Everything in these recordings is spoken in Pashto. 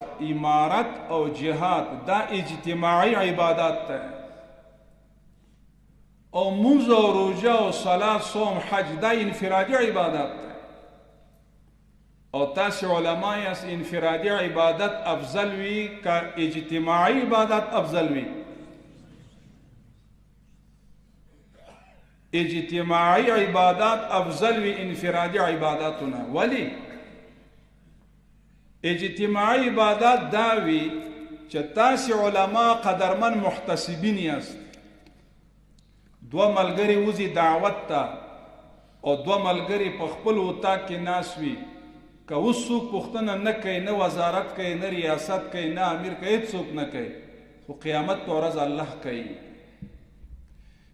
امارت او جهاد دا اجتماعی عبادات ته، او منځ او روژه او صلات صوم حج دا انفرادي عبادات ته. او تاسو علما یاست انفرادي عبادت افضل وي که اجتماعي عبادت افضل وي؟ اجتماعي عبادات افضل وي انفرادي عباداتونه. ولی اجتماعي عبادات دا وي چې تاسو علما قدرمن محتسبین یاست، دو ملګری وزي دعوت ته او دو ملګری په خپل اتاق کې ناست وي، که اوس څوک پوښتنه نه کوي، نه وزارت کوي، نه ریاست کوي، نه امیر کوي، هېڅوک نه کوي، خو قیامت په ورځ الله کوي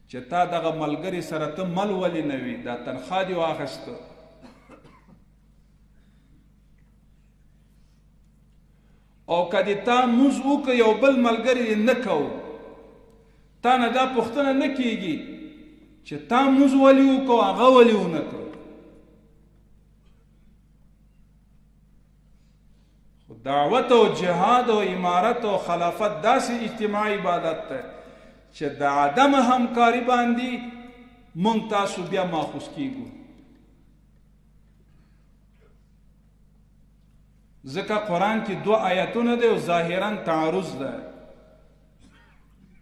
چې تا دغه ملګري سره ته مل ولې نه وي، دا تنخوا دې واخیسته. او که دې تا مونځ وکړه یو بل ملګری دې نه کوو، تا نه دا پوښتنه نه کیږي چې تا مونځ ولې وکړو هغه ولې ونه کړو. خو دعوت او جهاد او امارت او خلافت داسې اجتماعي عبادت ته چې د عدم همکاري باندې مونږ تاسو بیا ماخوذ کیږو. ځکه قرآن کې دو آیتونه دی او ظاهرا تعارض ده.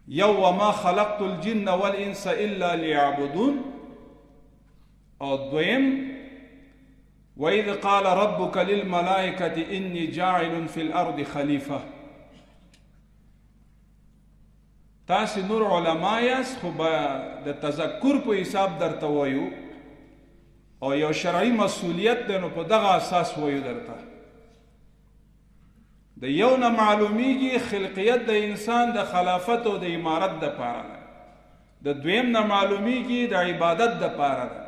یو وما خلقت الجن والانس الا ليعبدون، او دویم وإذ قال ربك للملائكة إني جاعل في الأرض خليفة. تاسو نور علما یاست خو د تذکر په حساب درته وایو او یو شرعي مسؤلیت دی، نو په دغه اساس وایو درته. د یو نه معلومیږي خلقیت د انسان د خلافت او د امارت د پاره ده، د دویم نه معلومیږي د عبادت د پاره ده.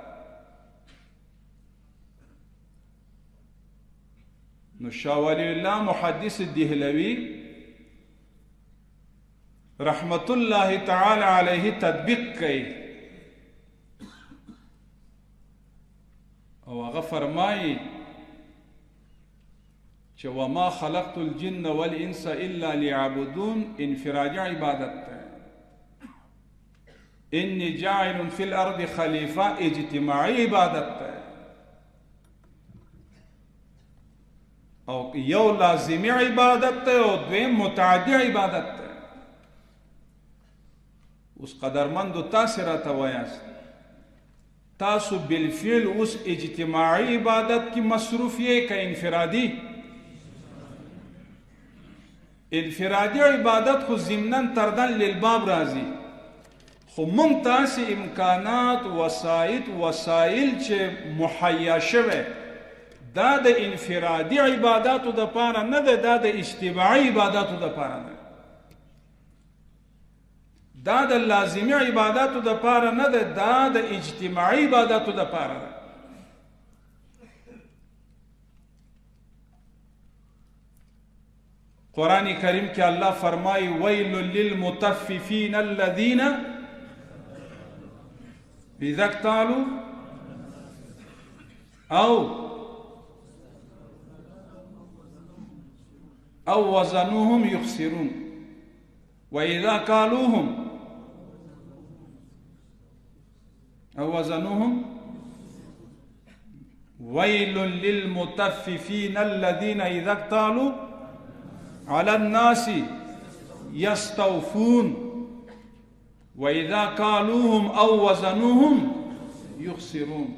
نو شاه ولی الله محدث دهلوی رحمت الله تعالی علیه تطبیق کوي او هغه فرمایي چې وما خلقت الجن والانس الا ليعبدون انفرادي عبادت ته، اني جاعل في الارض خلیفه اجتماعي عبادت ته، او یو لازمی عبادت ته او دویم متعدی عبادت ته. اوس قدرمندو تاسو راته وایاست تاسو بالفعل اوس اجتماعي عبادت کی مصروف یې که انفرادي؟ انفرادي عبادت خو ضمناً تردن للباب راځي، خو مونږ تاسو امکانات وسایل چې مهیا شوه دا د انفرادي عباداتو د پاره نه ده، دا د اجتماعي عباداتو د پاره نه، دا د لازمي عباداتو د پاره نه ده، دا د اجتماعي عباداتو د پاره ده. قرآن کریم کې الله فرمایي ویل للمطففین الذین اذا اکتالوا او وزنوهم يخسرون وإذا كالوهم او وزنوهم ويل للمطففين الذين إذا اكتالوا على الناس يستوفون وإذا كالوهم او وزنوهم يخسرون.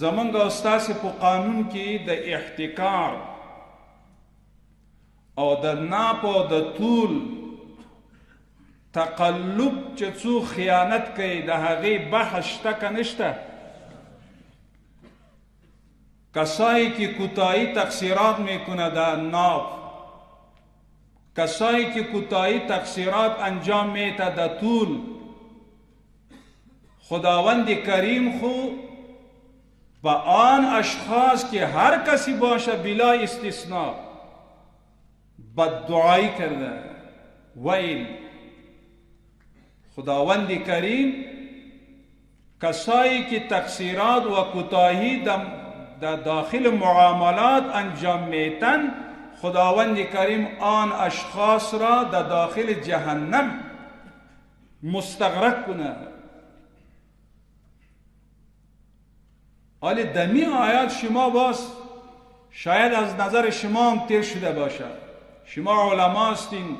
زمونږ او ستاسې په قانون کې د احتکار او د ناپ او د طول تقلب چې څو خیانت کوي د هغې بحث شته که نشته؟ کسایی که کوتاهی تقصیرات میکنه در ناپ، کسایی که کوتاهی تقصیرات انجام میده در طول، خداوند کریم خو با آن اشخاص که هر کسی باشه بلا استثناء بددعایی کرده. ویل خداوند کریم کسایی که تقصیرات و کوتاهی در داخل معاملات انجام میتن، خداوند کریم آن اشخاص را در داخل جهنم مستغرق کنه. حالی دمی آیات شما باز شاید از نظر شما هم تیر شده باشد. شما علما هستین،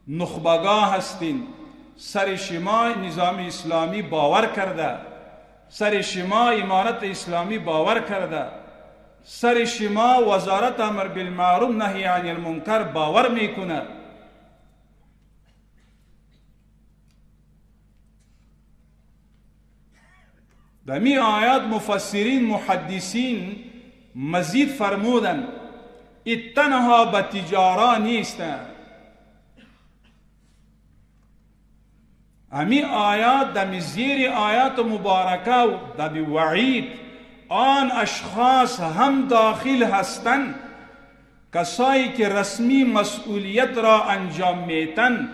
نخبگاه هستین، سر شما نظام اسلامی باور کرده، سر شما امارت اسلامی باور کرده، سر شما وزارت امر بالمعروف نهی عن المنکر باور میکنه. در می آیات مفسرین محدثین مزید فرمودن تنها به تجارا نیستند. امی آیات در زیر آیات مبارکه و در وعید آن اشخاص هم داخل هستند کسایی که رسمی مسئولیت را انجام میتن،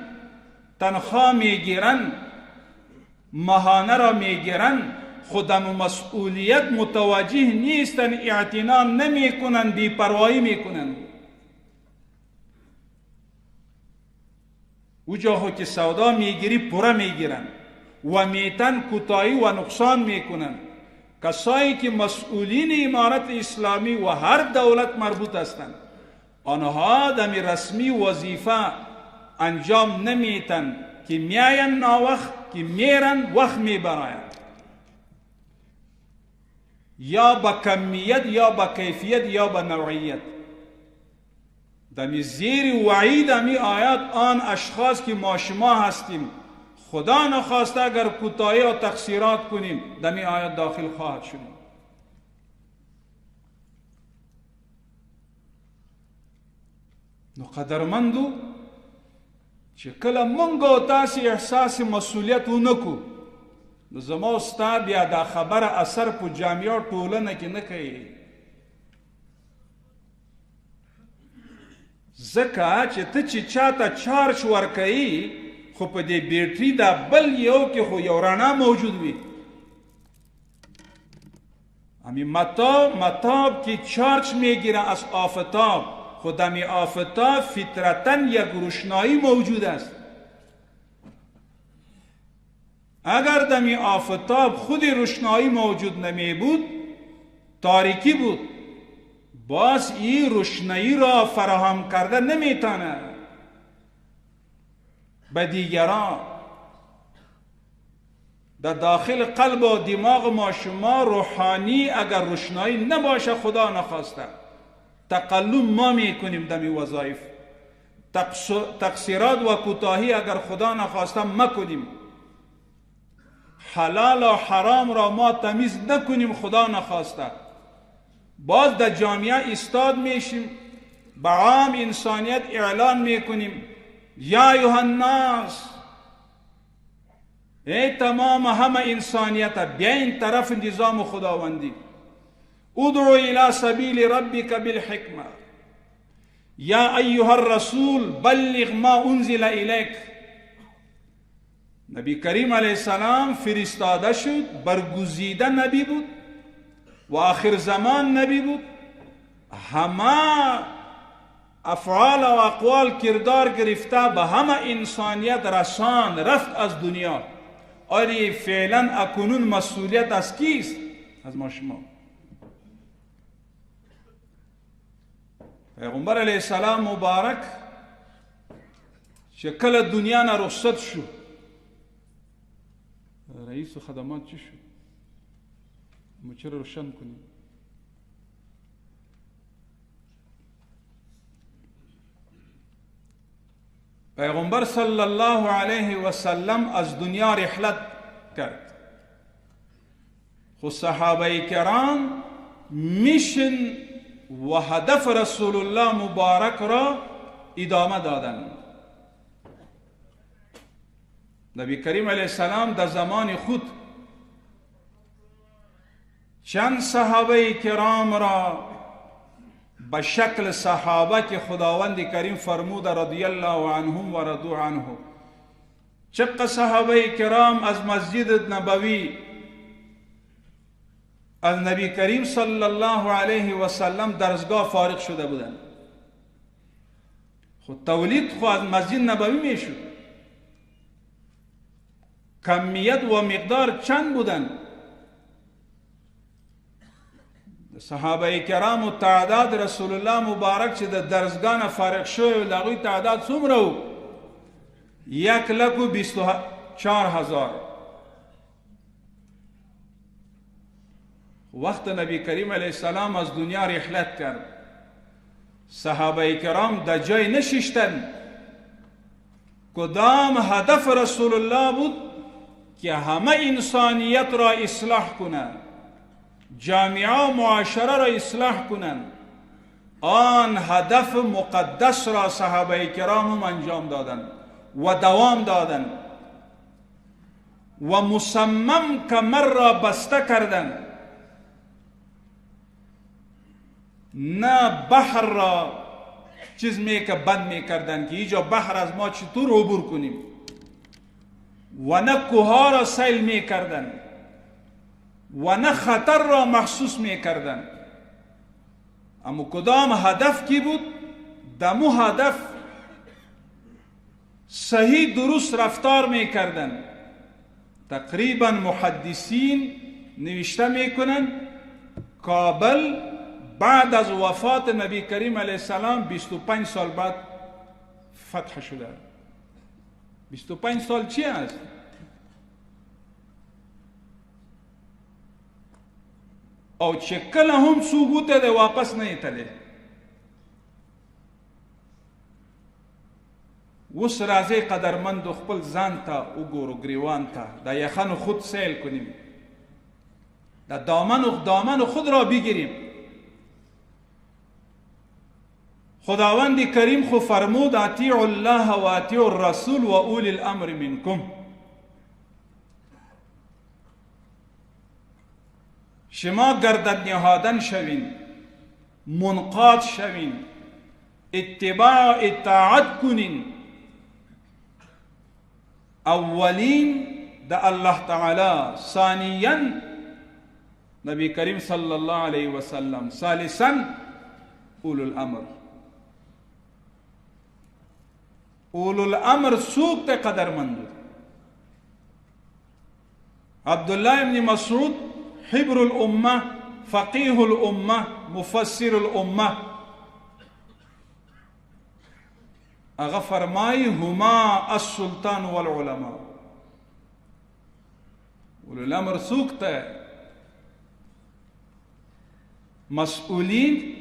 تنخواه میگیرن، ماهانه را میگیرن، خودم مسئولیت متوجه نیستن، اعتنام نمیکنن، بی‌پروایی میکنن. او جاها که سودا میگیری پورا میگیرن و میتن کوتاهی و نقصان میکنن. کسایی که مسئولین امارت اسلامی و هر دولت مربوط هستند، آنها دمی رسمی وظیفه انجام نمیتن که میاین ناوقت، که میرن وقت میبراین، یا با کمیت یا با کیفیت یا با نوعیت. دمی زیر وعید امی آیات آن اشخاص که ما شما هستیم، خدا نخواسته اگر کوتاهی و تقصیرات کنیم دمی آیات داخل خواهد شدیم. نو قدرمندو چې کله مونږ او تاسې احساس مسئولیت ونکو، نو زما ستا بیا دا خبره اثر په جامعه ټولنه کې نه کوي. ځکه چې ته چې چاته چارج ورکوي، خو په دې بیټري دا بل یو کې خو یو رڼا موجود وي. امی متاب که چارج میگیره از آفتاب، خود امی آفتاب فطرتاً یک روشنایی موجود است. اگر دمی آفتاب خود روشنایی موجود نمی بود، تاریکی بود، باز این روشنایی را فراهم کرده نمیتونه به دیگران. در داخل قلب و دماغ ما شما روحانی اگر روشنایی نباشه، خدا نخواسته تقلب ما میکنیم دمی وظایف، تقصیرات و کوتاهی اگر خدا نخواسته مکنیم، حلال و حرام را ما تمیز نکنیم خدا نخواسته، باز در جامعه استاد میشیم، به عام انسانیت اعلان میکنیم یا ایها الناس، ای تمام همه انسانیت بیاین طرف نظام خداوندی، ادعو الى سبیل ربک بالحکمه، یا ایها الرسول بلغ ما انزل الیک. نبی کریم علیه السلام فرستاده شد، برگزیده نبی بود و آخر زمان نبی بود، همه افعال و اقوال کردار گرفته به همه انسانیت رسان رفت از دنیا. آری فعلا اکنون مسئولیت از کیست؟ از ما شما. پیغمبر علیه السلام مبارک چې کله دنیا نه رخصت شو، رئیس خدمات چی شد؟ مچر روشن کنیم. پیغمبر صلی الله علیه و سلم از دنیا رحلت کرد، خود صحابه کرام میشن و هدف رسول الله مبارک را ادامه دادند. نبی کریم علیه السلام در زمان خود چند صحابه کرام را به شکل صحابه که خداوند کریم فرمود رضی الله عنهم و رضوا عنه، چقدر صحابه کرام از مسجد نبوی از نبی کریم صلی الله علیه و سلم درسگاه فارغ شده بودند. خود تولید خود از مسجد نبوی میشد. کمیت و مقدار چند بودند؟ صحابه کرام و تعداد رسول الله مبارک چې د درسگاه فارغ شوی د هغوی تعداد څومره و؟ 1,24,000. وقت نبی کریم علیه السلام از دنیا رحلت کرد، صحابه کرام در جای نشستند. کدام هدف رسول الله بود؟ که همه انسانیت را اصلاح کنند، جامعه و معاشره را اصلاح کنند. آن هدف مقدس را صحابه کرام انجام دادند و دوام دادند و مصمم کمر را بسته کردند. نه بحر را چیز بند میکردند که اینجا بحر از ما چطور عبور کنیم، و نه کوها را سیل میکردند و نه خطر را محسوس میکردند. اما کدام هدف کی بود؟ دمو هدف صحیح درست رفتار میکردند. تقریبا محدثین نوشته میکنند کابل بعد از وفات نبی کریم علیه السلام 25 سال بعد فتح شده. 25 سال چی است؟ او چې کله هم ثبوت ده واپس نه ایتلی. اوس راځئ قدرمندو خپل ځان ته وګورو، ګریوان ته، د یخنو خود سیل کنیم، د دامن خود را بگیریم. خداوند کریم خو فرمود اطیعوا الله و اطیعوا الرسول و اولی الامر منکم. شما گردن نهادن شوین، منقاد شوین، اتباع اطاعت کنین. اولین د الله تعالی، ثانیا نبی کریم صلی الله علیه وسلم، ثالثا اولو الامر. اولو الامر سوق ته قدرمند. عبدالله ابن مسعود حبر الامه، فقیه الامه، مفسر الامه، اغا فرمای هما السلطان والعلماء. اولو الامر سوق ته مسئولین،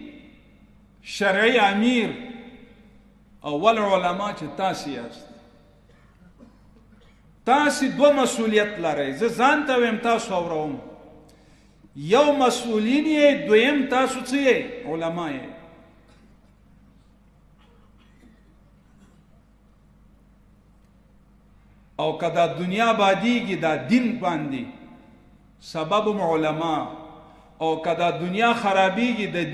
شرعی امیر، اول علما چې تاسې یاست. تاسې دو مسئولیت لرئ. زه ځان ته ویم، تاسو اورم. یو مسئولین یې، دویم تاسو څه یې؟ علما یې. او که دا دنیا بادیږي دا دین باندې، سبب علما. او که دا دنیا خرابیږي د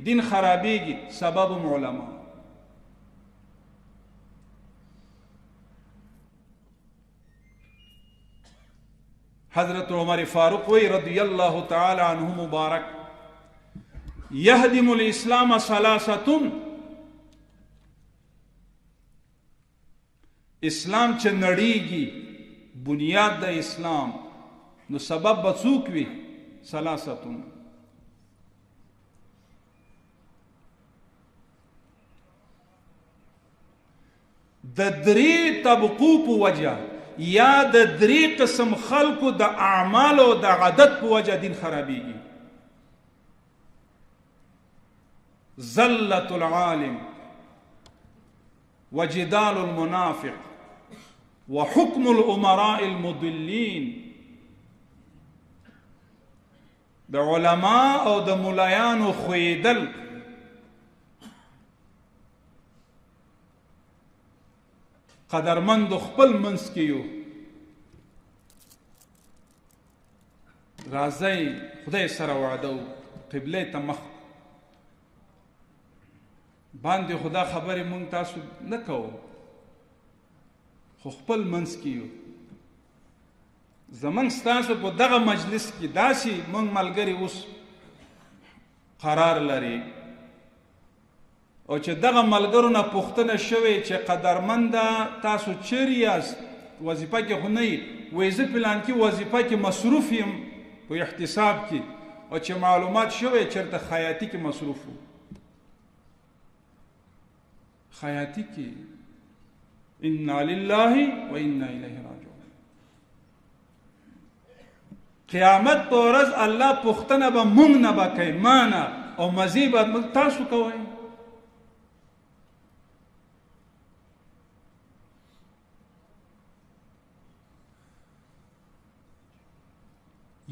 دین خرابیږي، سبب علما. حضرت عمر فاروق وی رضی اللہ تعالی عنہ مبارک، یهدم الاسلام ثلاثه. اسلام چې نړیږي، بنیاد د اسلام، نو سبب به څوک وي؟ ثلاثه. د درې طبقو په وجه یا د درې قسم خلقو د اعمال او د عادت په وجه دین خرابیږي. زلة العالم وجدال المنافق وحكم الامراء المضلين. د علماء او د ملایانو خویدل، قدرمند خپل منځ کې یو. راځئ خدای سره وعده و، قبله ته مخ باندې خدا خبرې مونږ تاسو نه کوو، خو خپل منځ کې یو. زمونږ ستاسو په دغه مجلس کې داسې موږ ملګري اوس قرار لري او چې دغه ملګرو نه پوښتنه شوې چې قدرمنده تاسو چیرې یاست وظیفه کې خو نه یې وایي زه پلان کې وظیفه کې مصروف یم په احتساب کې او چې معلومات شوې چېرته خیاطي کې مصروف و خیاطي کې انا لله و انا الیه راجعون قیامت په ورځ الله پوښتنه به موږ نه به کوي ما نه او مزې به تاسو کوئ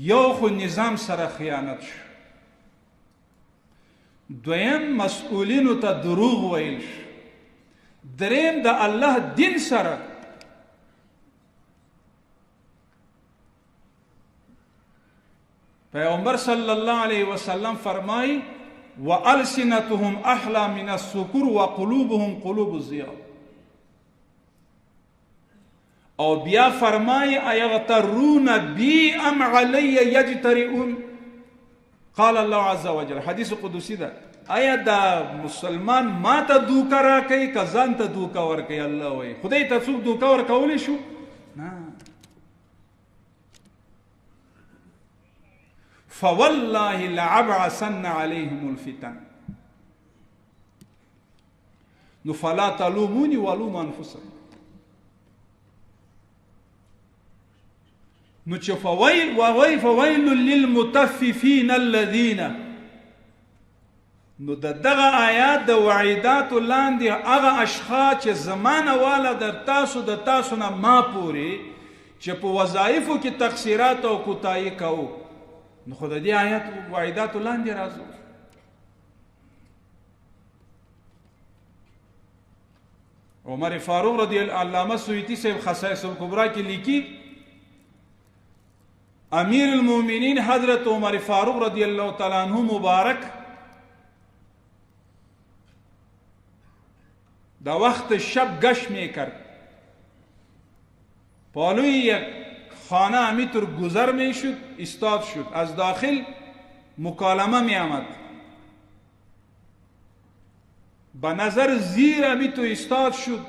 یو خو نظام سره خیانت شو دویم مسئولینو ته دروغ ویل شو دریم د الله دین سره پیغمبر صلی الله علیه وسلم فرمای وَأَلْسِنَتُهُمْ أَحْلَى مِنَ السُّكُرِ وَقُلُوبُهُمْ قُلُوبُ الزِّيَاءِ او بیا فرمای ایغترون بی ام علی یجترئون قال الله عز وجل حدیث قدسی ده آیا دا مسلمان ما ته دوکه راکوي که ځان ته دوکه ورکوي الله وایي خدای ته څوک دوکه ورکولی شو نه فوالله لعبعثن علیهم الفتن نو فلا تلومونی ولوم انفسکم نو چې فویل للمطففین الذین نو دغه آیات د وعیداتو لاندې هغه اشخاص چې زمانه والا د تاسو نه ما پورې چې په وظایفو کې تقصیرات او کوتاهی کوو نو خو د دې آیات وعیداتو لاندې راځو عمر فاروق رضی الله علامه سیوطی صاحب خصائص الکبرى کې لیکي امیر المومنین حضرت عمر فاروق رضی اللہ تعالیٰ عنہ مبارک دا وقت شب گشت می کرد پالوی یک خانه امیتر گذر می شد استاد شد از داخل مکالمه می آمد به نظر زیر امیتو استاد شد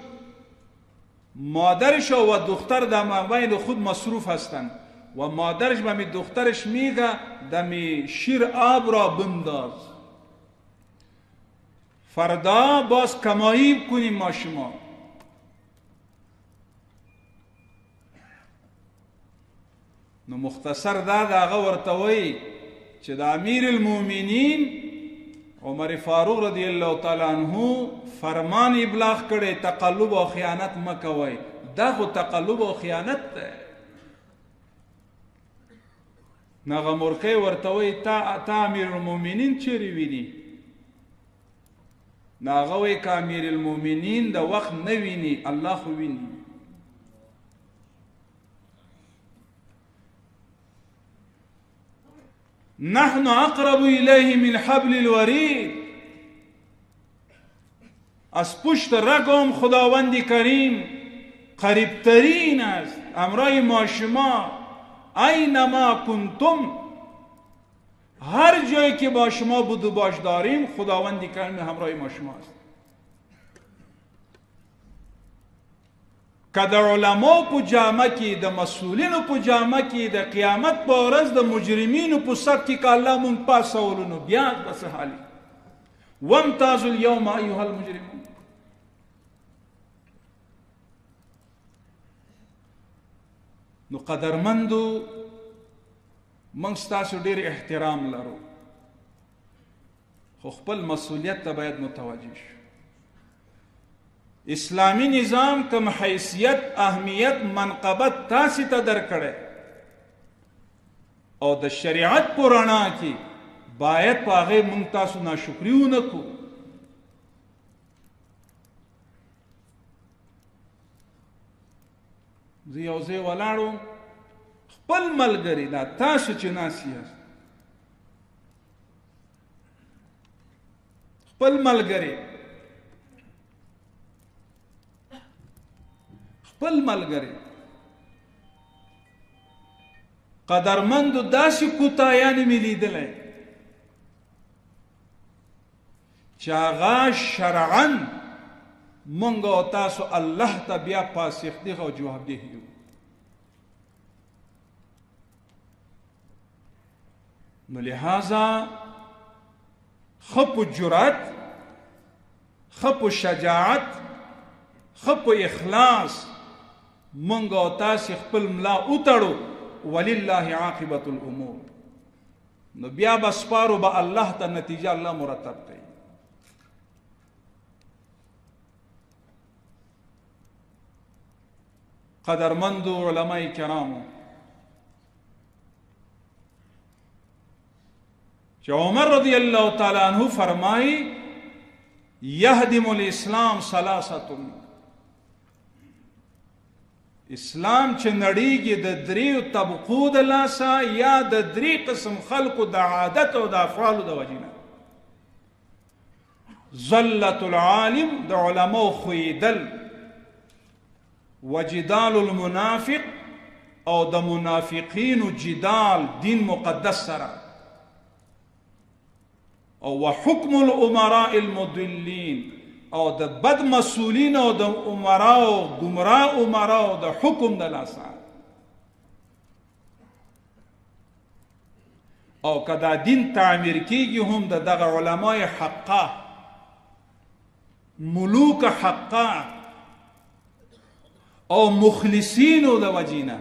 مادرش و دختر در مابین خود مصروف هستند و مادرش به می دخترش میگه دمی شیر آب را بنداز فردا باز کمایی کنیم ما شما نو مختصر دا هغه ورته وایي چې د امیر المؤمنین عمر فاروق رضی الله تعالی عنہ فرمان ابلاغ کړي تقلب او خیانت مکوئ دا خو تقلب او خیانت ده ناغه مورکې ورته وایي تا امیر المؤمنین چیرې ویني ناغه وایي که امیر المؤمنین د وخت نه ویني الله خو ویني نحن اقرب الیه من حبل الورید از پشت رگم خداوند کریم قریبترین است امرای ما شما اینما کنتم هر جایی که با شما بود و باش داریم خداوند کریم همراه ما شما است که د علماء په جامه کې د مسئولینو په جامه کې د قیامت په ورځ د مجرمینو په صف کې که الله مونږ پاسولو نو بیا به څه حال وامتازوا اليوم ایها المجرمون نو قدرمندو موږ ستاسو ډېر احترام لرو خو خپل مسئولیت ته باید متوجه شو اسلامی نظام کم حیثیت اهمیت منقبت تاسې ته درکړی او د شریعت په رڼا کې باید په هغې موږ تاسو ناشکري ونه کړو زه یو ځای ولاړ وم خپل ملګري دا تاسو چې ناست یاست خپل ملګري قدرمندو داسې کوتاهیانې مې لیدلی چې هغه شرعا مونږ او تاسو الله ته بیا پاسخدیغ او جوابدیح یو. نو لہذا خپ جرأت، خپ شجاعت، خپ اخلاص مونږ او تاسو خپل ملا وتړو، ولله عاقبت الامور. نو بیا بسپارو به الله ته، نتیجه الله مرتب کوي. قدرمندو علماء کرامو چې عمر رضی الله تعالی عنہ فرمایي یهدم الاسلام ثلاثه، اسلام چې نړیږي د دریو طبقو د لاسه یا د درې قسم خلقو د عادت او د افعالو د وجې نه. زلة العالم د علماو خویدل، وجدال المنافق او د منافقینو جدال دین مقدس سره، او وحکم الامراء المضلین او د بد مسئولین او د امراو گمراه امراو د حکم د لاسه. او کدا دین تعمیر کیږي هم د دغه علماء حقه، ملوک حقه او مخلصینو د وجینه